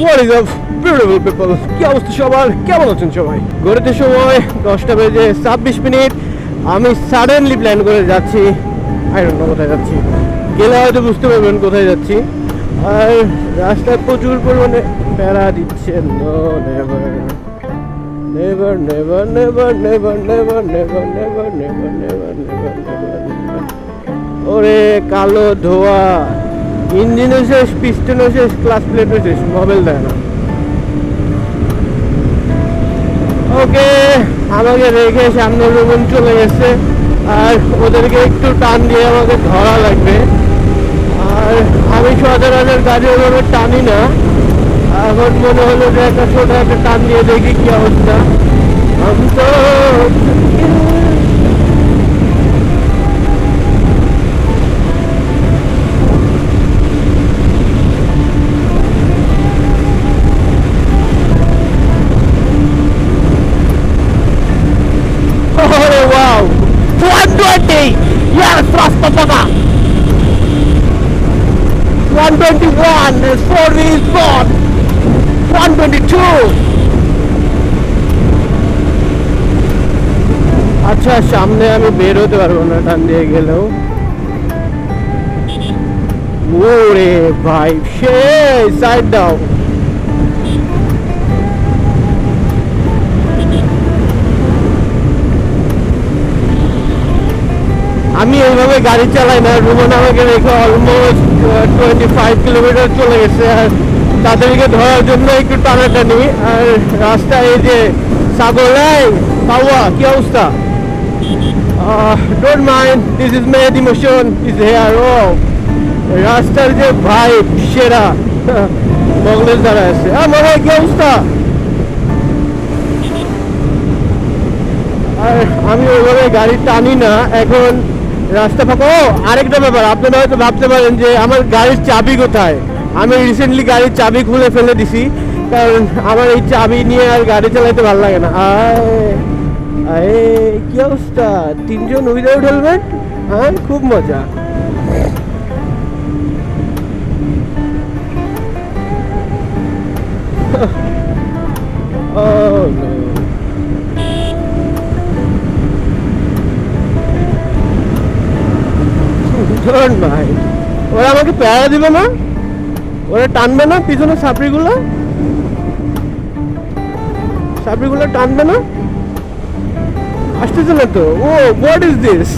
What is up, beautiful people? কি অবস্থা সবার? কেমন আছেন সবাই? ঘড়িতে সময় 10টা বেজে 26 মিনিট। আমি সাডেনলি প্ল্যান করে যাচ্ছি, আই ডোন্ট নো কোথায় যাচ্ছি। গেলে হয়তো বুঝতে পারবেন কোথায় যাচ্ছি। আর রাস্তায় প্রচুর পরিমাণে প্যারা দিচ্ছে। No never never never never never never never never never never never never. ওরে কালো ধোয়া, ইঞ্জিনও শেষ, পিস্টনও শেষ, ক্লাস প্লেটও শেষ, মোবাইল দেয় না। ওকে, আমাকে রেখে সামনে রুমন চলে গেছে, আর ওদেরকে একটু টান দিয়ে আমাকে ধরা লাগবে। আর আমি সচরাচর গাড়ি ওভাবে টানি না, এখন মনে হলো যে একটা ছোট একটা টান দিয়ে দেখি কি অবস্থা। আমি তো wow, 120, yes, Rastafaka. 121 is 4 wheels gone. 122. আচ্ছা, সামনে আমি বের হতে পারবো না টান দিয়ে গেলেও। ওরে ভাই, সে সাইড দাও। আমি এইভাবে গাড়ি চালাই না, রুমন আমাকে রেখে অলমোস্ট 25 কিলোমিটার চলে গেছে। আর তাদেরকে ধরার জন্য একটু টানাটানি। আর রাস্তায় এই যে সাগর, পাওয়া কি অবস্থা? Don't mind, this is made emotion is here. ও রাস্তার যে ভাই সেরা বগলের দ্বারা আছে। মনে হয় কি অবস্থা? আর আমি ওইভাবে গাড়ি টানি না এখন, রাস্তা ফাঁকা। ও আরেকটা ব্যাপার, আপনারা হয়তো ভাবতে পারেন যে আমার গাড়ির চাবি কোথায়। আমি রিসেন্টলি গাড়ির চাবি খুলে ফেলে দিছি, কারণ আমার এই চাবি নিয়ে আর গাড়ি চালাইতে ভালো লাগে না। আরে কি অবস্থা? 3জন উইদাউট হেলমেট, হ্যাঁ খুব মজা। Oh no. Don't mind. ওরা আমাকে প্যারা দিবে না, ওরা টানবে না পিছনে, সাপড়িগুলো টানবে না, আসতেছে না তো। ও হোয়াট ইজ দিস?